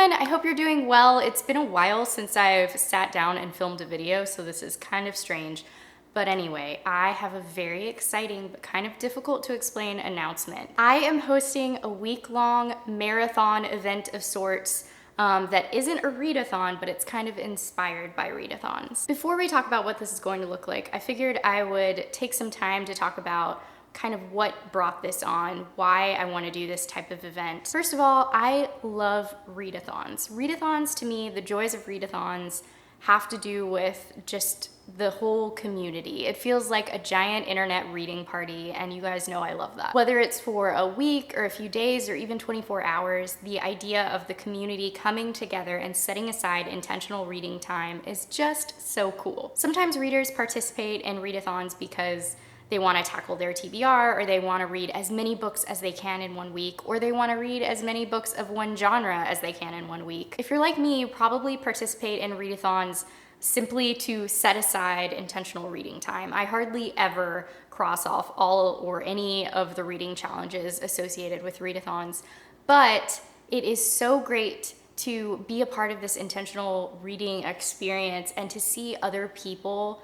everyone, I hope you're doing well. It's been a while since I've sat down and filmed a video, so this is kind of strange. But anyway, I have a very exciting but kind of difficult to explain announcement. I am hosting a week-long marathon event of sorts that isn't a readathon, but it's kind of inspired by readathons. Before we talk about what this is going to look like, I figured I would take some time to talk about kind of what brought this on, why I want to do this type of event. First of all, I love readathons. Readathons, to me, the joys of readathons have to do with just the whole community. It feels like a giant internet reading party, and you guys know I love that. Whether it's for a week or a few days or even 24 hours, the idea of the community coming together and setting aside intentional reading time is just so cool. Sometimes readers participate in readathons because they want to tackle their TBR, or they want to read as many books as they can in 1 week, or they want to read as many books of one genre as they can in 1 week. If you're like me, you probably participate in readathons simply to set aside intentional reading time. I hardly ever cross off all or any of the reading challenges associated with readathons, but it is so great to be a part of this intentional reading experience and to see other people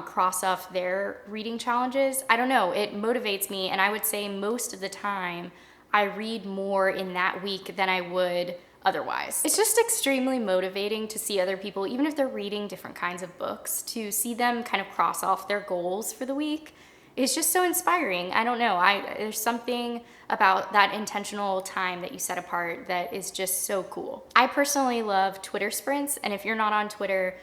cross off their reading challenges. I don't know, it motivates me, and I would say most of the time I read more in that week than I would otherwise. It's just extremely motivating to see other people, even if they're reading different kinds of books, to see them kind of cross off their goals for the week. It's just so inspiring. I don't know, there's something about that intentional time that you set apart that is just so cool. I personally love Twitter sprints, and if you're not on Twitter,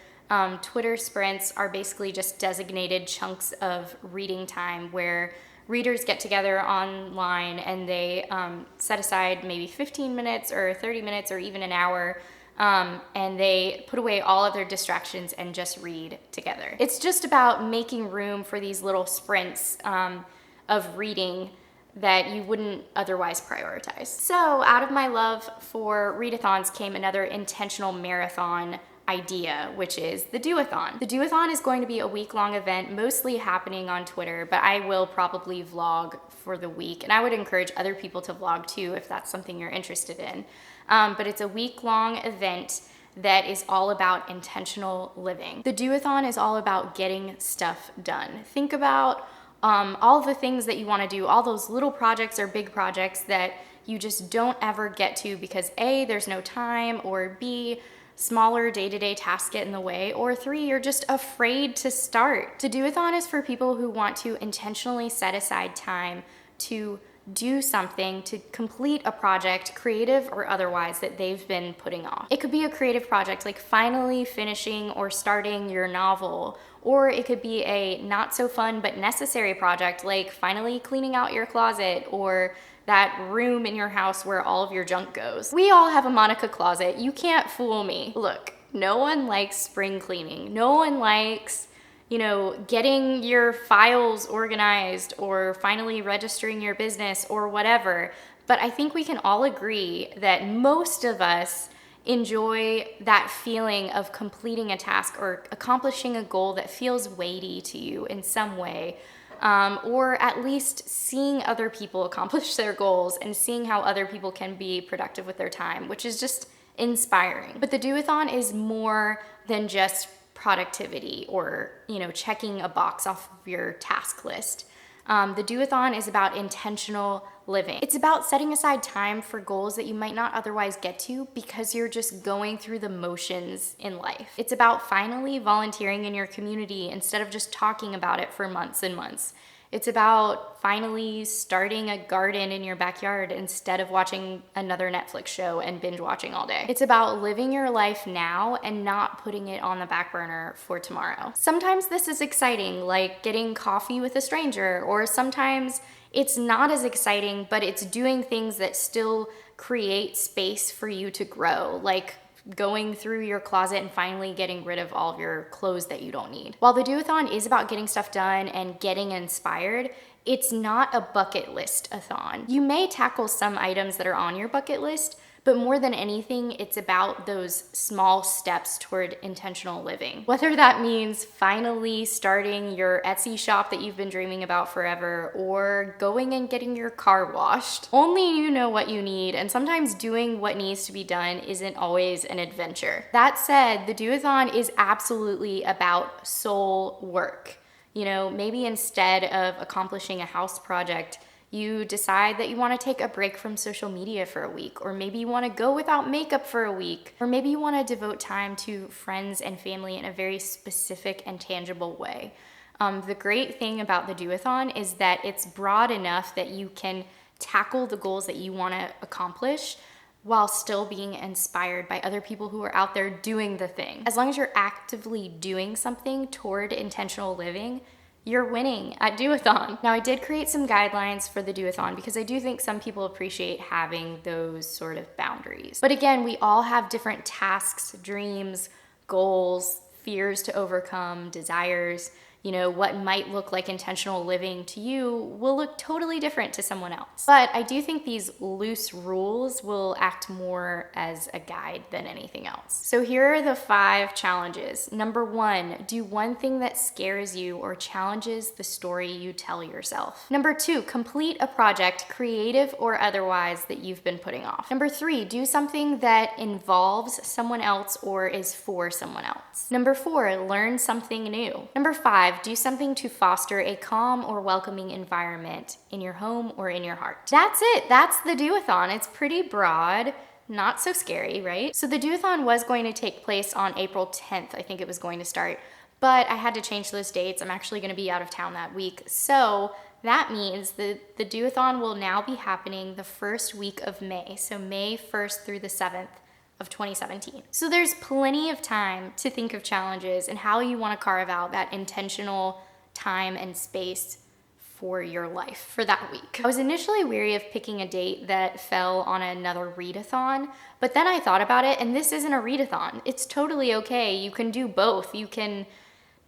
Twitter sprints are basically just designated chunks of reading time where readers get together online and they set aside maybe 15 minutes or 30 minutes or even an hour, and they put away all of their distractions and just read together. It's just about making room for these little sprints of reading that you wouldn't otherwise prioritize. So out of my love for readathons came another intentional marathon idea, which is the Do-A-Thon. The Do-A-Thon is going to be a week-long event, mostly happening on Twitter, but I will probably vlog for the week, and I would encourage other people to vlog too if that's something you're interested in. But it's a week-long event that is all about intentional living. The Do-A-Thon is all about getting stuff done. Think about all the things that you want to do, all those little projects or big projects that you just don't ever get to because A, there's no time, or B, smaller day-to-day tasks get in the way, or 3, you're just afraid to start. The Do-A-Thon is for people who want to intentionally set aside time to do something, to complete a project, creative or otherwise, that they've been putting off. It could be a creative project like finally finishing or starting your novel, or it could be a not so fun but necessary project like finally cleaning out your closet or that room in your house where all of your junk goes. We all have a Monica closet. You can't fool me. Look, no one likes spring cleaning. No one likes, getting your files organized or finally registering your business or whatever. But I think we can all agree that most of us enjoy that feeling of completing a task or accomplishing a goal that feels weighty to you in some way. Or at least seeing other people accomplish their goals and seeing how other people can be productive with their time, which is just inspiring. But the Do-A-Thon is more than just productivity or, checking a box off of your task list. The Do-A-Thon is about intentional living. It's about setting aside time for goals that you might not otherwise get to because you're just going through the motions in life. It's about finally volunteering in your community instead of just talking about it for months and months. It's about finally starting a garden in your backyard instead of watching another Netflix show and binge watching all day. It's about living your life now and not putting it on the back burner for tomorrow. Sometimes this is exciting, like getting coffee with a stranger, or sometimes it's not as exciting, but it's doing things that still create space for you to grow, like going through your closet and finally getting rid of all of your clothes that you don't need. While the Do-A-Thon is about getting stuff done and getting inspired, it's not a bucket list-a-thon. You may tackle some items that are on your bucket list, But more than anything, it's about those small steps toward intentional living. Whether that means finally starting your Etsy shop that you've been dreaming about forever, or going and getting your car washed. Only you know what you need, and sometimes doing what needs to be done isn't always an adventure. That said, the Do-A-Thon is absolutely about soul work. You know, maybe instead of accomplishing a house project, you decide that you want to take a break from social media for a week, or maybe you want to go without makeup for a week, or maybe you want to devote time to friends and family in a very specific and tangible way. The great thing about the Do-A-Thon is that it's broad enough that you can tackle the goals that you want to accomplish while still being inspired by other people who are out there doing the thing. As long as you're actively doing something toward intentional living, you're winning at Do-A-Thon. Now, I did create some guidelines for the Do-A-Thon because I do think some people appreciate having those sort of boundaries. But again, we all have different tasks, dreams, goals, fears to overcome, desires. You know, what might look like intentional living to you will look totally different to someone else. But I do think these loose rules will act more as a guide than anything else. So here are the 5 challenges. Number 1, do one thing that scares you or challenges the story you tell yourself. Number 2, complete a project, creative or otherwise, that you've been putting off. Number 3, do something that involves someone else or is for someone else. Number 4, learn something new. Number 5, do something to foster a calm or welcoming environment in your home or in your heart. That's it. That's the Do-A-Thon. It's pretty broad, not so scary, right? So the Do-A-Thon was going to take place on April 10th. I think it was going to start, but I had to change those dates. I'm actually going to be out of town that week. So that means the Do-A-Thon will now be happening the first week of May. So May 1st through the 7th. Of 2017. So there's plenty of time to think of challenges and how you want to carve out that intentional time and space for your life for that week. I was initially wary of picking a date that fell on another Readathon, but then I thought about it, and this isn't a Readathon. It's totally okay. You can do both. You can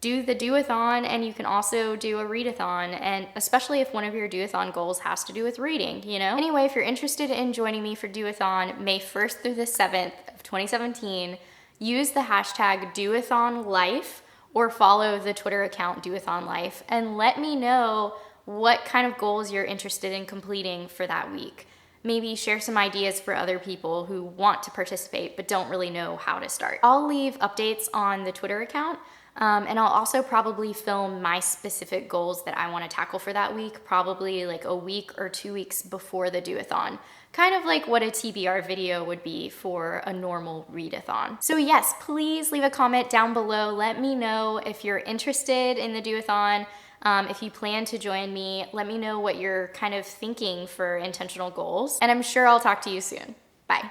do the Do-A-Thon and you can also do a Readathon, and especially if one of your Do-A-Thon goals has to do with reading, you know? Anyway, if you're interested in joining me for Do-A-Thon May 1st through the 7th of 2017, use the hashtag Do-A-Thon-Life or follow the Twitter account Do-A-Thon-Life and let me know what kind of goals you're interested in completing for that week. Maybe share some ideas for other people who want to participate but don't really know how to start. I'll leave updates on the Twitter account. And I'll also probably film my specific goals that I want to tackle for that week, probably like a week or 2 weeks before the Do-A-Thon. Kind of like what a TBR video would be for a normal Readathon. So yes, please leave a comment down below. Let me know if you're interested in the Do-A-Thon. If you plan to join me, let me know what you're kind of thinking for intentional goals. And I'm sure I'll talk to you soon. Bye.